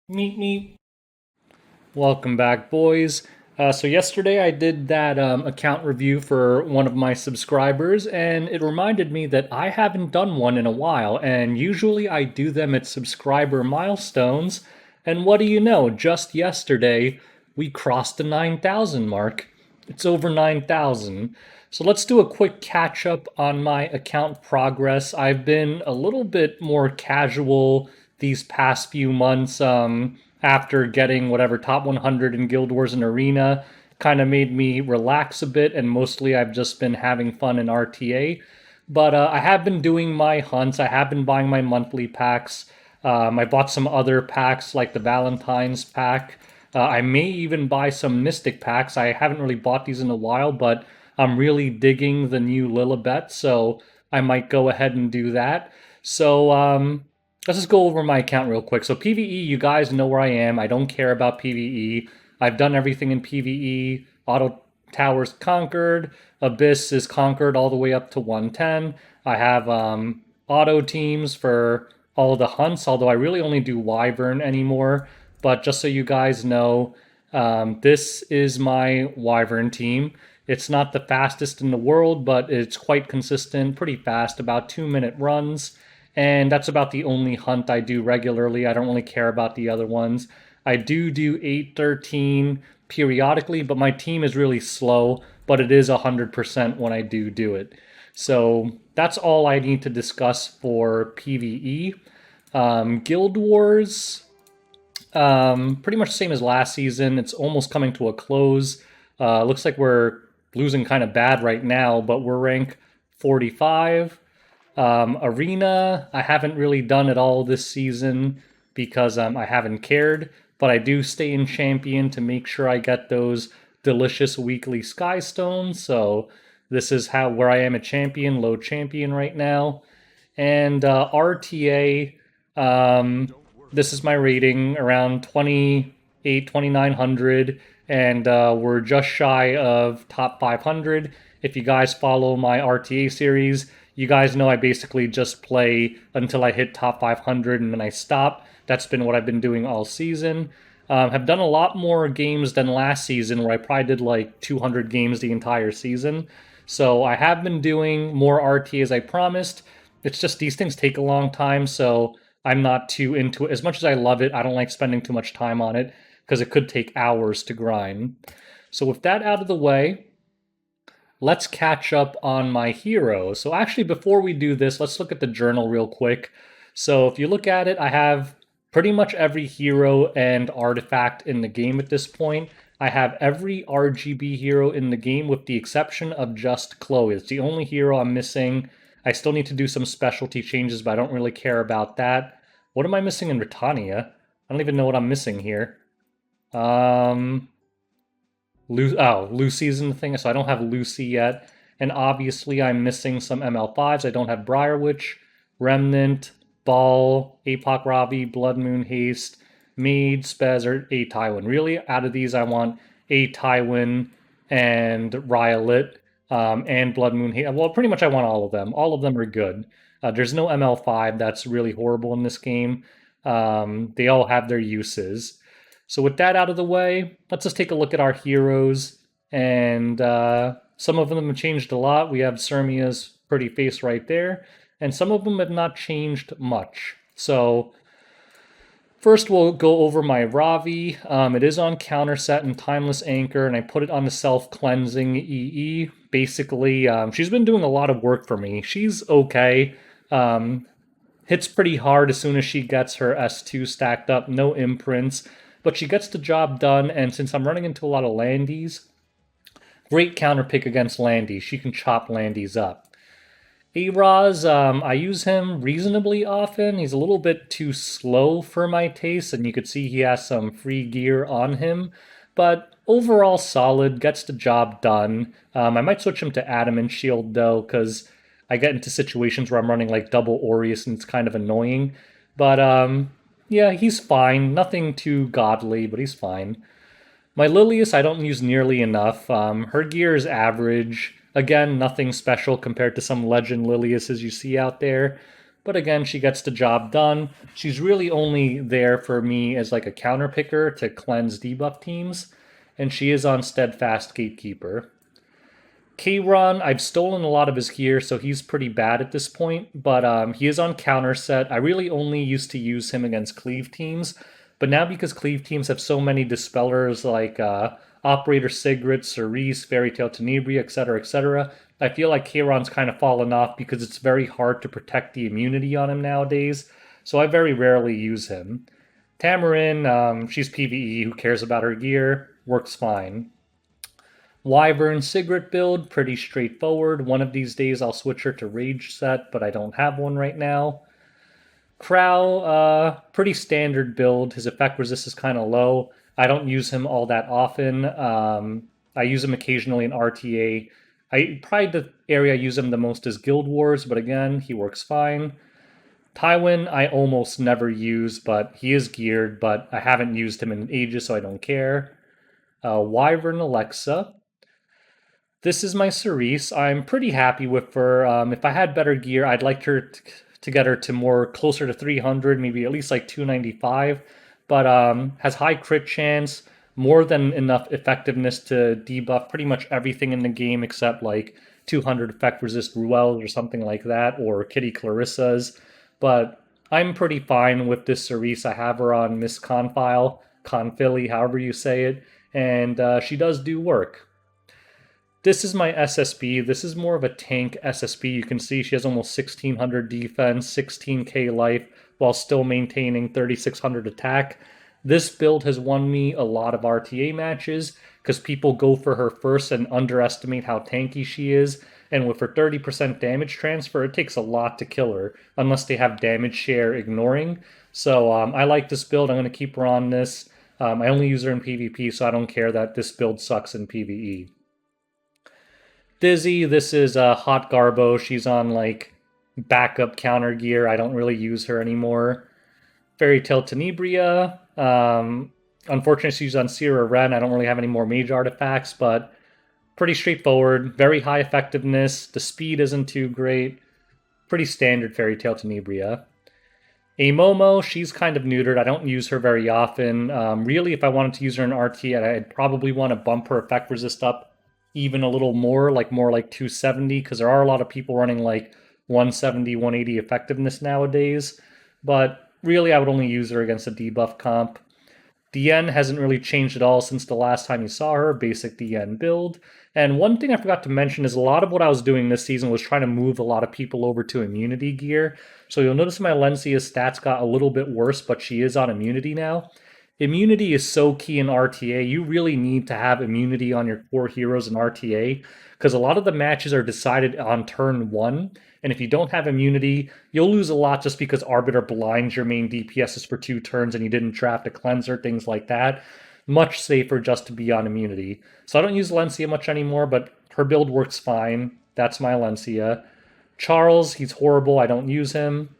Meet me. Welcome back, boys. So yesterday I did that account review for one of my subscribers, and it reminded me that I haven't done one in a while, and usually I do them at subscriber milestones. And what do you know? Just yesterday we crossed the 9,000 mark. It's over 9,000. So let's do a quick catch up on my account progress. I've been a little bit more casual these past few months after getting whatever top 100 in Guild Wars and Arena. Kind of made me relax a bit, and mostly I've just been having fun in RTA. But I have been doing my hunts. I have been buying my monthly packs. I bought some other packs like the Valentine's pack. I may even buy some Mystic packs. I haven't really bought these in a while, but I'm really digging the new Lilibet, so I might go ahead and do that. So let's just go over my account real quick. So PvE, you guys know where I am. I don't care about PvE. I've done everything in PvE. Auto Towers conquered. Abyss is conquered all the way up to 110. I have auto teams for all the hunts, although I really only do wyvern anymore. But just so you guys know, this is my wyvern team. It's not the fastest in the world, but it's quite consistent, pretty fast, about 2 minute runs. And that's about the only hunt I do regularly. I don't really care about the other ones. I do 813 periodically, but my team is really slow, but it is 100% when I do it. So that's all I need to discuss for PvE. Guild Wars, pretty much the same as last season. It's almost coming to a close. Looks like we're losing kind of bad right now, but we're rank 45. Arena, I haven't really done it all this season because I haven't cared, but I do stay in champion to make sure I get those delicious weekly sky stones. So this is how where I am at champion, low champion right now. And RTA, this is my rating around 28, 2,900, and we're just shy of top 500. If you guys follow my RTA series, you guys know I basically just play until I hit top 500 and then I stop. That's been what I've been doing all season. Have done a lot more games than last season, where I probably did like 200 games the entire season. So I have been doing more RTA as I promised. It's just these things take a long time, so I'm not too into it. As much as I love it, I don't like spending too much time on it because it could take hours to grind. So with that out of the way, let's catch up on my heroes. So actually, before we do this, let's look at the journal real quick. So if you look at it, I have pretty much every hero and artifact in the game at this point. I have every RGB hero in the game with the exception of just Chloe. It's the only hero I'm missing. I still need to do some specialty changes, but I don't really care about that. What am I missing in Britannia? I don't even know what I'm missing here. Um, Lucy's in the thing, so I don't have Lucy yet. And obviously, I'm missing some ML5s. I don't have Briarwitch, Remnant, Ball, Apoc Ravi, Blood Moon Haste, Maid, Spez, or A Tywin. Really, out of these, I want A Tywin and Riolet and Blood Moon Haste. Well, pretty much I want all of them. All of them are good. There's no ML5 that's really horrible in this game. They all have their uses. So with that out of the way, let's just take a look at our heroes. And some of them have changed a lot. We have Sermia's pretty face right there. And some of them have not changed much. So first we'll go over my Ravi. It is on counter set and timeless anchor, and I put it on the self-cleansing EE. Basically, she's been doing a lot of work for me. She's okay. Hits pretty hard as soon as she gets her S2 stacked up. No imprints. But she gets the job done, and since I'm running into a lot of Landies, great counter pick against Landies. She can chop Landies up. Araz, I use him reasonably often. He's a little bit too slow for my taste, and you could see he has some free gear on him. But overall solid, gets the job done. I might switch him to Adamant Shield, though, because I get into situations where I'm running like double Aureus, and it's kind of annoying. But yeah, he's fine. Nothing too godly, but he's fine. My Lilius I don't use nearly enough. Her gear is average. Again, nothing special compared to some legend Liliuses you see out there. but again, she gets the job done. She's really only there for me as like a counter picker to cleanse debuff teams, and she is on Steadfast Gatekeeper. Kayron, I've stolen a lot of his gear, so he's pretty bad at this point, but he is on counter set. I really only used to use him against cleave teams, but now because cleave teams have so many dispellers like Operator Sigrid, Cerise, Fairy Tale Tenebria, etc., I feel like Kayron's kind of fallen off because it's very hard to protect the immunity on him nowadays, so I very rarely use him. Tamarin, she's PvE, who cares about her gear, works fine. Wyvern Sigrid build, pretty straightforward. One of these days I'll switch her to Rage set, but I don't have one right now. Crow, pretty standard build. His effect resist is kind of low. I don't use him all that often. I use him occasionally in RTA. Probably the area I use him the most is Guild Wars, but again, he works fine. Tywin, I almost never use, but he is geared, but I haven't used him in ages, so I don't care. Wyvern Alexa, this is my Cerise. I'm pretty happy with her. If I had better gear, I'd like her to get her to more closer to 300, maybe at least like 295. But has high crit chance, more than enough effectiveness to debuff pretty much everything in the game except like 200 effect resist Ruels or something like that, or Kitty Clarissa's. But I'm pretty fine with this Cerise. I have her on Miss Confile, Confili, however you say it, and she does do work. This is my SSB. This is more of a tank SSB. You can see she has almost 1600 defense, 16k life, while still maintaining 3600 attack. This build has won me a lot of RTA matches because people go for her first and underestimate how tanky she is. And with her 30% damage transfer, it takes a lot to kill her, unless they have damage share ignoring. So I like this build. I'm going to keep her on this. I only use her in PvP, so I don't care that this build sucks in PvE. Dizzy, this is Hot Garbo. She's on like backup counter gear. I don't really use her anymore. Fairy Tale Tenebria. Unfortunately, she's on Sierra Ren. I don't really have any more mage artifacts, but pretty straightforward. Very high effectiveness. The speed isn't too great. Pretty standard Fairy Tale Tenebria. A Momo, she's kind of neutered. I don't use her very often. Really, if I wanted to use her in RT, I'd probably want to bump her effect resist up even a little more like 270, because there are a lot of people running like 170, 180 effectiveness nowadays. But really, I would only use her against a debuff comp. DN hasn't really changed at all since the last time you saw her, basic DN build. And one thing I forgot to mention is a lot of what I was doing this season was trying to move a lot of people over to immunity gear. So you'll notice my Lencia's stats got a little bit worse, but she is on immunity now. Immunity is so key in RTA. You really need to have immunity on your core heroes in RTA because a lot of the matches are decided on turn one. And if you don't have immunity, you'll lose a lot just because Arbiter blinds your main DPSs for 2 turns and you didn't draft a cleanser, things like that. Much safer just to be on immunity. So I don't use Lencia much anymore, but her build works fine. That's my Lencia. Charles, he's horrible. I don't use him.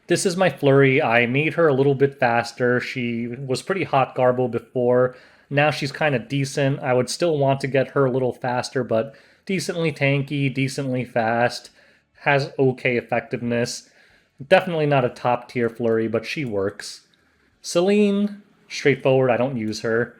This is my Flurry. I made her a little bit faster. She was pretty hot garble before. Now she's kind of decent. I would still want to get her a little faster, but decently tanky, decently fast. Has okay effectiveness. Definitely not a top tier Flurry, but she works. Celine, straightforward. I don't use her.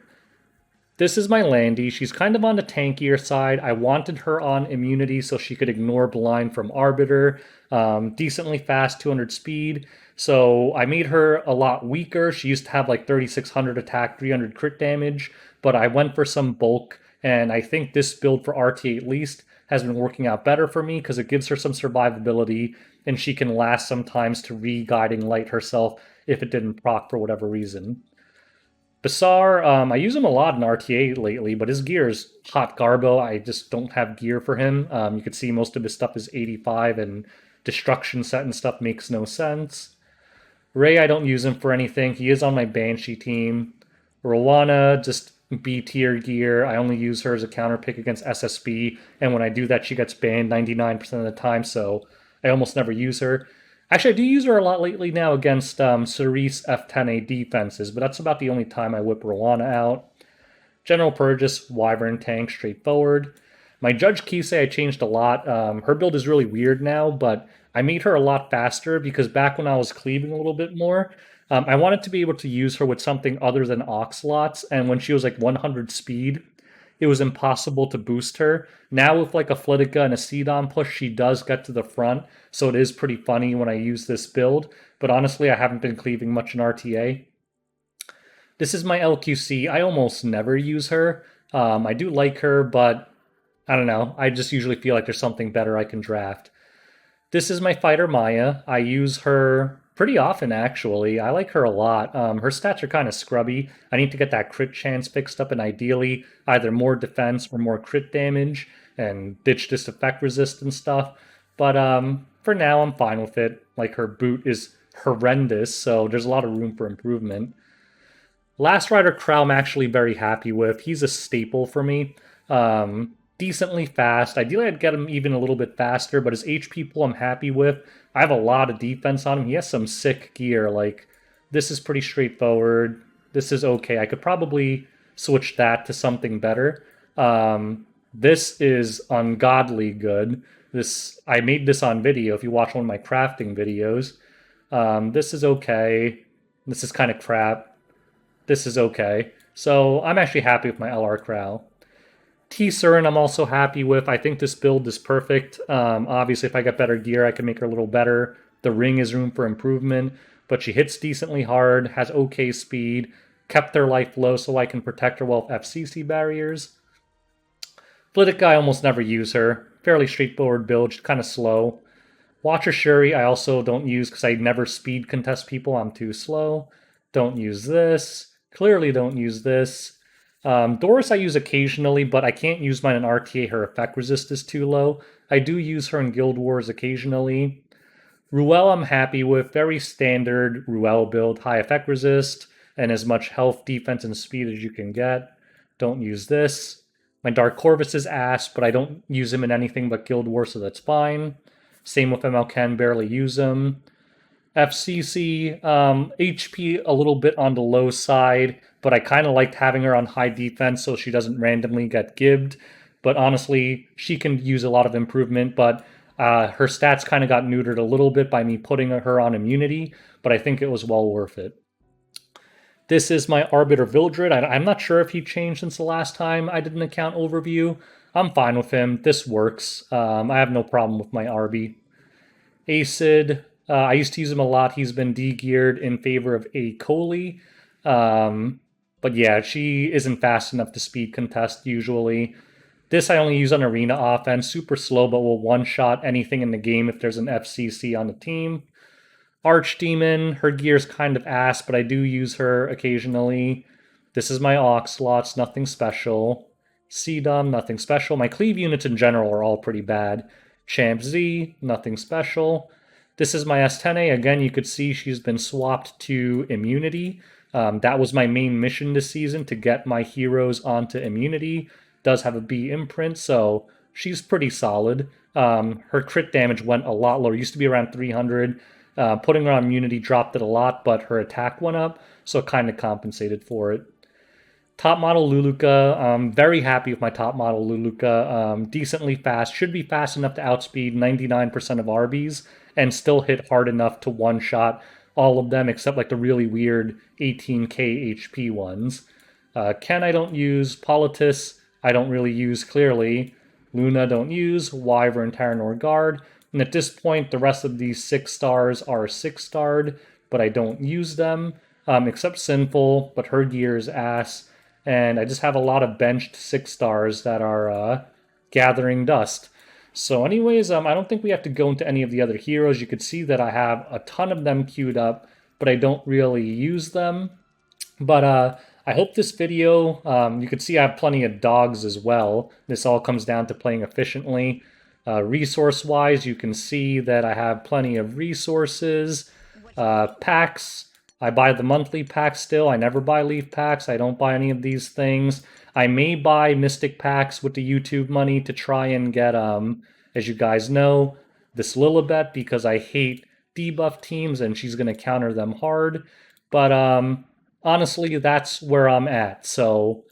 This is my Landy. She's kind of on the tankier side. I wanted her on immunity so she could ignore blind from Arbiter. Decently fast, 200 speed. So I made her a lot weaker. She used to have like 3600 attack, 300 crit damage, but I went for some bulk, and I think this build for RT at least has been working out better for me because it gives her some survivability, and she can last sometimes to re-guiding light herself if it didn't proc for whatever reason. Bassar, I use him a lot in RTA lately, but his gear is hot garbo. I just don't have gear for him. You can see most of his stuff is 85, and destruction set and stuff makes no sense. Ray, I don't use him for anything. He is on my Banshee team. Rowana, just B tier gear. I only use her as a counter pick against SSB, and when I do that, she gets banned 99% of the time, so I almost never use her. Actually, I do use her a lot lately now against Cerise F10A defenses, but that's about the only time I whip Rowana out. General Purgus, Wyvern tank, straightforward. My Judge Kisei I changed a lot. Her build is really weird now, but I made her a lot faster because back when I was cleaving a little bit more, I wanted to be able to use her with something other than oxalots. And when she was like 100 speed, it was impossible to boost her. Now with like a Flitica and a Seedon push, she does get to the front, so it is pretty funny when I use this build. But honestly, I haven't been cleaving much in RTA. This is my LQC. I almost never use her. I do like her, but I don't know. I just usually feel like there's something better I can draft. This is my fighter Maya. I use her pretty often, actually. I like her a lot. Her stats are kind of scrubby. I need to get that crit chance fixed up, and ideally, either more defense or more crit damage, and ditch this effect resist and stuff. But for now, I'm fine with it. Like, her boot is horrendous, so there's a lot of room for improvement. Last Rider Crow I'm actually very happy with. He's a staple for me. Decently fast. Ideally, I'd get him even a little bit faster, but his HP pool I'm happy with. I have a lot of defense on him. He has some sick gear. Like, this is pretty straightforward. This is okay. I could probably switch that to something better. This is ungodly good. This I made this on video. If you watch one of my crafting videos, this is okay. This is kind of crap. This is okay. So I'm actually happy with my LR Crow. T-Surin I'm also happy with. I think this build is perfect. Obviously, if I get better gear, I can make her a little better. The ring is room for improvement, but she hits decently hard, has okay speed, kept their life low so I can protect her well with FCC barriers. Flitica, I almost never use her. Fairly straightforward build, she's kind of slow. Watcher Shuri, I also don't use because I never speed contest people. I'm too slow. Don't use this. Clearly don't use this. Doris I use occasionally, but I can't use mine in RTA. Her effect resist is too low. I do use her in Guild Wars occasionally. Ruel I'm happy with. Very standard Ruel build. High effect resist and as much health, defense, and speed as you can get. Don't use this. My Dark Corvus is ass, but I don't use him in anything but Guild Wars, so that's fine. Same with MLK, barely use him. FCC, HP a little bit on the low side, but I kind of liked having her on high defense so she doesn't randomly get gibbed. But honestly, she can use a lot of improvement, but her stats kind of got neutered a little bit by me putting her on immunity, but I think it was well worth it. This is my Arbiter Vildred. I'm not sure if he changed since the last time I did an account overview. I'm fine with him. This works. I have no problem with my Arby. Acid, I used to use him a lot. He's been de-geared in favor of A. coli. But yeah, she isn't fast enough to speed contest usually. This I only use on arena offense. Super slow, but will one-shot anything in the game if there's an FCC on the team. Archdemon, her gear's kind of ass, but I do use her occasionally. This is my Oxlots, nothing special. Cdom, nothing special. My cleave units in general are all pretty bad. Champ Z, nothing special. This is my S10A. Again, you could see she's been swapped to immunity. That was my main mission this season, to get my heroes onto immunity. Does have a B imprint, so she's pretty solid. Her crit damage went a lot lower. It used to be around 300. Putting her on immunity dropped it a lot, but her attack went up, so it kind of compensated for it. Top model Luluka, I'm very happy with my top model Luluka. Decently fast, should be fast enough to outspeed 99% of Arby's and still hit hard enough to one-shot all of them except like the really weird 18k HP ones. Ken I don't use, Politis I don't really use clearly, Luna don't use, Wyvern, Terranor Guard, and at this point the rest of these 6 stars are 6-starred, but I don't use them, except Sinful, but her gear is ass, and I just have a lot of benched 6 stars that are gathering dust. So anyways, I don't think we have to go into any of the other heroes. You could see that I have a ton of them queued up, but I don't really use them. But I hope this video, you can see I have plenty of dogs as well. This all comes down to playing efficiently. Resource-wise, you can see that I have plenty of resources. Packs, I buy the monthly packs still. I never buy leaf packs. I don't buy any of these things. I may buy mystic packs with the YouTube money to try and get, as you guys know, this Lilibet, because I hate debuff teams and she's going to counter them hard. But honestly, that's where I'm at. So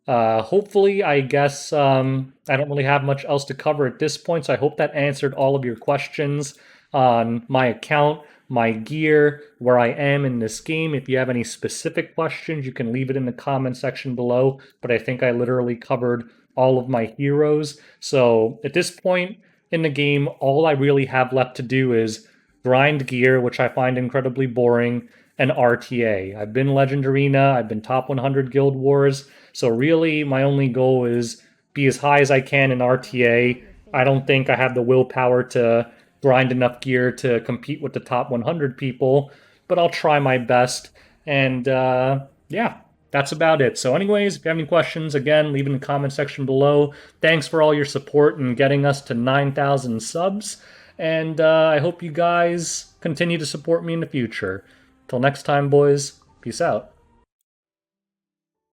hopefully, I guess I don't really have much else to cover at this point. So I hope that answered all of your questions. on my account, my gear, where I am in this game. If you have any specific questions, you can leave it in the comment section below. But I think I literally covered all of my heroes. So at this point in the game, all I really have left to do is grind gear, which I find incredibly boring, and RTA. I've been Legend Arena, I've been top 100 Guild Wars, so really my only goal is be as high as I can in RTA. I don't think I have the willpower to grind enough gear to compete with the top 100 people, but I'll try my best. And yeah, that's about it. So, anyways, if you have any questions, again, leave in the comment section below. Thanks for all your support and getting us to 9,000 subs. And I hope you guys continue to support me in the future. Till next time, boys, peace out.